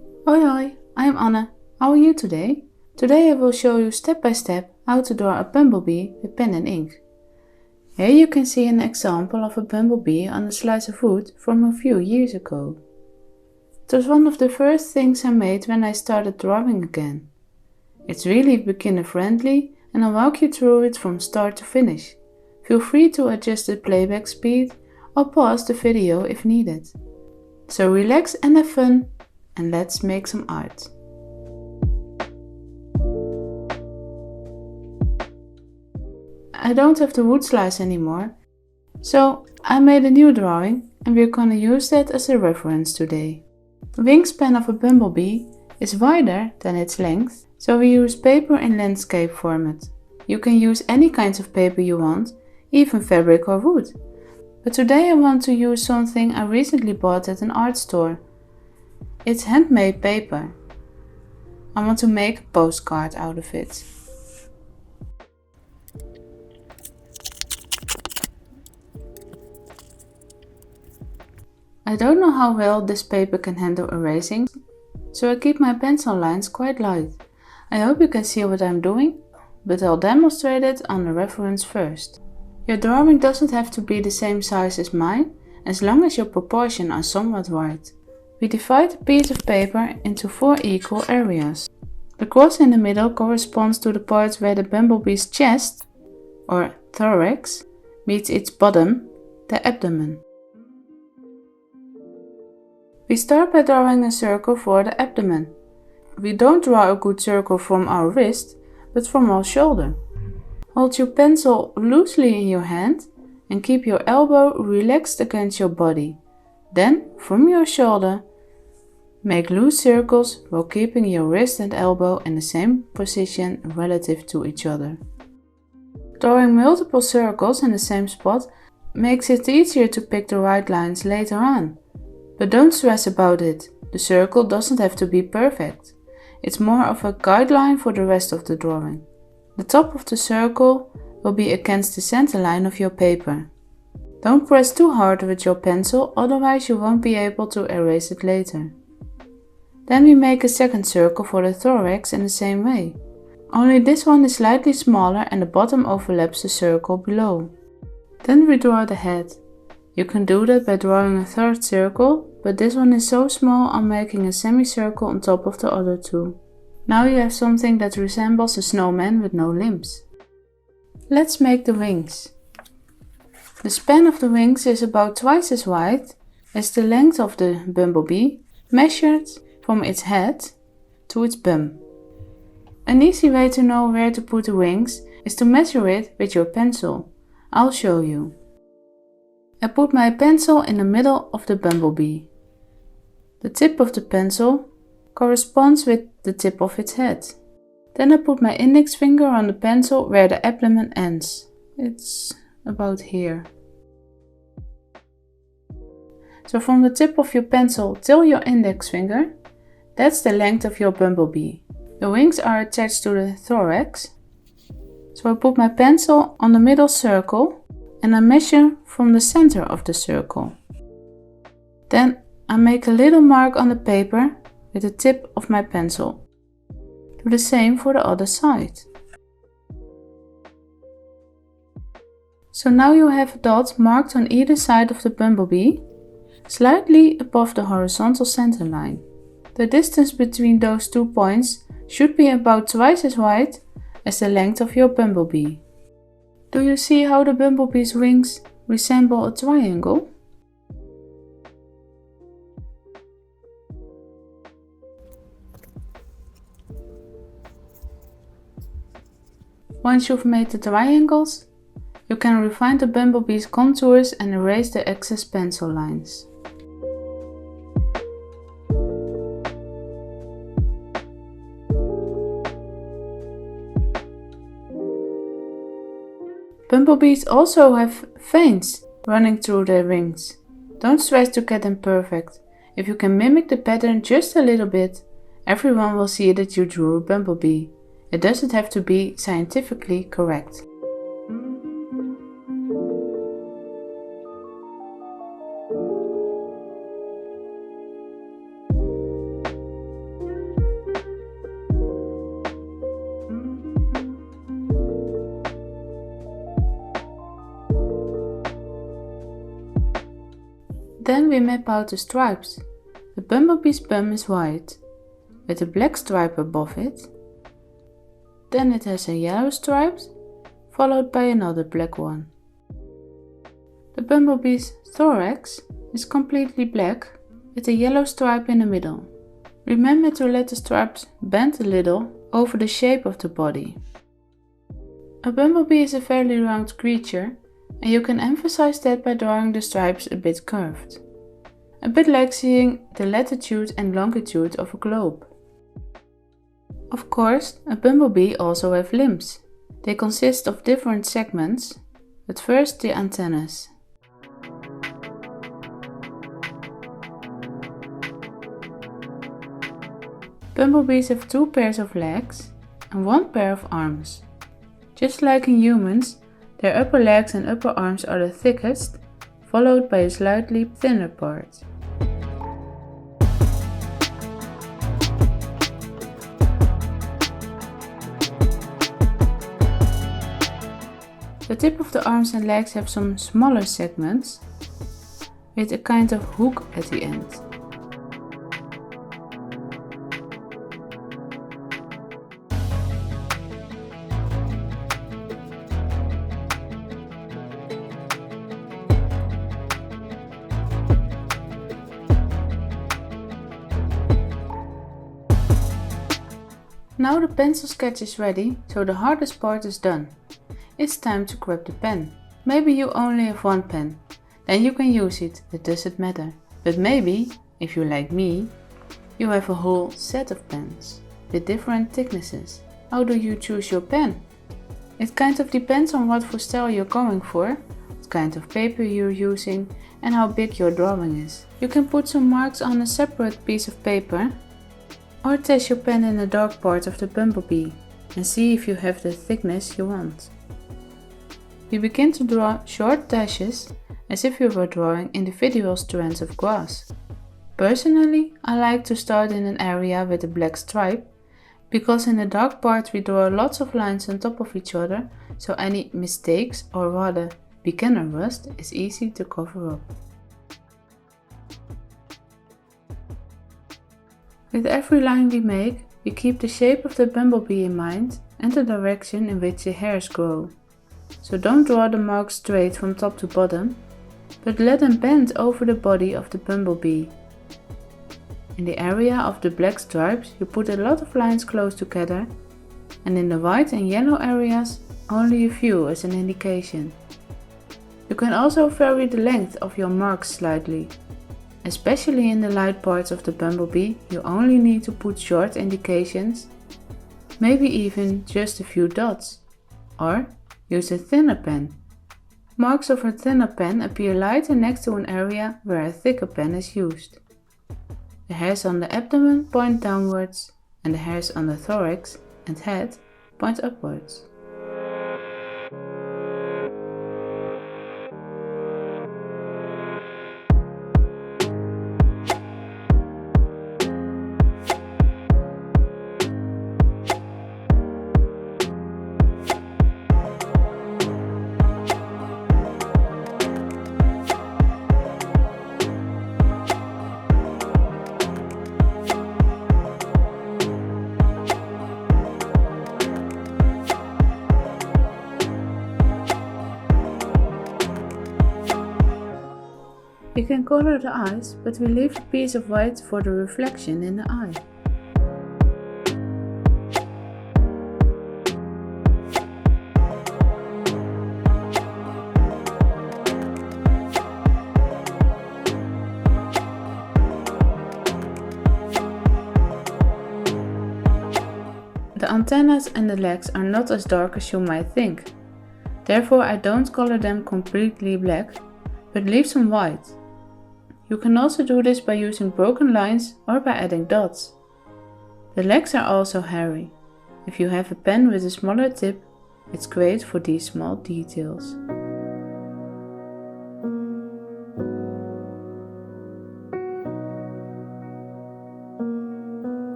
Hoi hoi, I'm Anne. How are you today? Today I will show you step by step how to draw a bumblebee with pen and ink. Here you can see an example of a bumblebee on a slice of wood from a few years ago. It was one of the first things I made when I started drawing again. It's really beginner friendly and I'll walk you through it from start to finish. Feel free to adjust the playback speed or pause the video if needed. So relax and have fun, and let's make some art. I don't have the wood slice anymore, so I made a new drawing and we're gonna use that as a reference today. The wingspan of a bumblebee is wider than its length, so we use paper in landscape format. You can use any kinds of paper you want, even fabric or wood. But today I want to use something I recently bought at an art store. It's handmade paper. I want to make a postcard out of it. I don't know how well this paper can handle erasing, so I keep my pencil lines quite light. I hope you can see what I'm doing, but I'll demonstrate it on the reference first. Your drawing doesn't have to be the same size as mine, as long as your proportions are somewhat right. We divide a piece of paper into 4 equal areas. The cross in the middle corresponds to the part where the bumblebee's chest, or thorax, meets its bottom, the abdomen. We start by drawing a circle for the abdomen. We don't draw a good circle from our wrist, but from our shoulder. Hold your pencil loosely in your hand and keep your elbow relaxed against your body. Then, from your shoulder, make loose circles while keeping your wrist and elbow in the same position relative to each other. Drawing multiple circles in the same spot makes it easier to pick the right lines later on. But don't stress about it, the circle doesn't have to be perfect. It's more of a guideline for the rest of the drawing. The top of the circle will be against the center line of your paper. Don't press too hard with your pencil, otherwise you won't be able to erase it later. Then we make a second circle for the thorax in the same way. Only this one is slightly smaller and the bottom overlaps the circle below. Then we draw the head. You can do that by drawing a third circle, but this one is so small I'm making a semicircle on top of the other two. Now you have something that resembles a snowman with no limbs. Let's make the wings. The span of the wings is about twice as wide as the length of the bumblebee, measured from its head to its bum. An easy way to know where to put the wings is to measure it with your pencil. I'll show you. I put my pencil in the middle of the bumblebee. The tip of the pencil corresponds with the tip of its head. Then I put my index finger on the pencil where the abdomen ends. It's about here. So from the tip of your pencil till your index finger, that's the length of your bumblebee. The wings are attached to the thorax. So I put my pencil on the middle circle and I measure from the center of the circle. Then I make a little mark on the paper with the tip of my pencil. Do the same for the other side. So now you have a dot marked on either side of the bumblebee, slightly above the horizontal center line. The distance between those 2 points should be about twice as wide as the length of your bumblebee. Do you see how the bumblebee's wings resemble a triangle? Once you've made the triangles, you can refine the bumblebee's contours and erase the excess pencil lines. Bumblebees also have veins running through their wings. Don't stress to get them perfect. If you can mimic the pattern just a little bit, everyone will see that you drew a bumblebee. It doesn't have to be scientifically correct. Then we map out the stripes. The bumblebee's bum is white, with a black stripe above it. Then it has a yellow stripe, followed by another black one. The bumblebee's thorax is completely black, with a yellow stripe in the middle. Remember to let the stripes bend a little over the shape of the body. A bumblebee is a fairly round creature, and you can emphasize that by drawing the stripes a bit curved. A bit like seeing the latitude and longitude of a globe. Of course, a bumblebee also has limbs. They consist of different segments, but first the antennae. Bumblebees have 2 pairs of legs and 1 pair of arms. Just like in humans, their upper legs and upper arms are the thickest, followed by a slightly thinner part. The tip of the arms and legs have some smaller segments, with a kind of hook at the end. Now the pencil sketch is ready, so the hardest part is done. It's time to grab the pen. Maybe you only have 1 pen, then you can use it, it doesn't matter. But maybe, if you like me, you have a whole set of pens with different thicknesses. How do you choose your pen? It kind of depends on what for style you're going for, what kind of paper you're using and how big your drawing is. You can put some marks on a separate piece of paper or test your pen in the dark part of the bumblebee and see if you have the thickness you want. We begin to draw short dashes as if we were drawing individual strands of grass. Personally, I like to start in an area with a black stripe, because in the dark part we draw lots of lines on top of each other, so any mistakes or rather beginner rust is easy to cover up. With every line we make, we keep the shape of the bumblebee in mind and the direction in which the hairs grow. So don't draw the marks straight from top to bottom, but let them bend over the body of the bumblebee. In the area of the black stripes you put a lot of lines close together, and in the white and yellow areas only a few as an indication. You can also vary the length of your marks slightly. Especially in the light parts of the bumblebee you only need to put short indications, maybe even just a few dots. Or use a thinner pen. Marks of a thinner pen appear lighter next to an area where a thicker pen is used. The hairs on the abdomen point downwards and the hairs on the thorax and head point upwards. We can color the eyes, but we leave a piece of white for the reflection in the eye. The antennas and the legs are not as dark as you might think. Therefore I don't color them completely black, but leave some white. You can also do this by using broken lines or by adding dots. The legs are also hairy. If you have a pen with a smaller tip, it's great for these small details.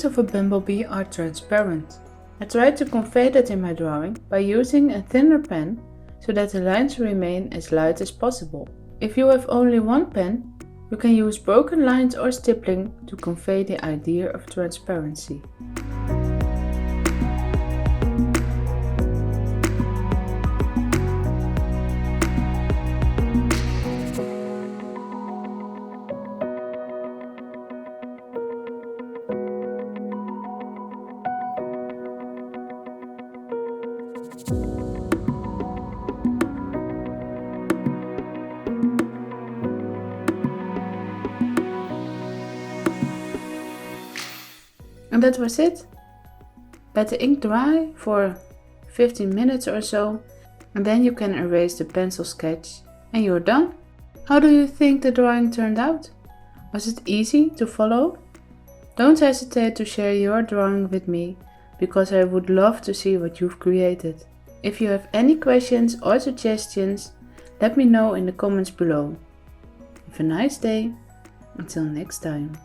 wings of a bumblebee are transparent. I tried to convey that in my drawing by using a thinner pen so that the lines remain as light as possible. If you have only one pen, you can use broken lines or stippling to convey the idea of transparency. And that was it. Let the ink dry for 15 minutes or so, and then you can erase the pencil sketch and you're done. How do you think the drawing turned out? Was it easy to follow? Don't hesitate to share your drawing with me, because I would love to see what you've created. If you have any questions or suggestions, let me know in the comments below. Have a nice day. Until next time.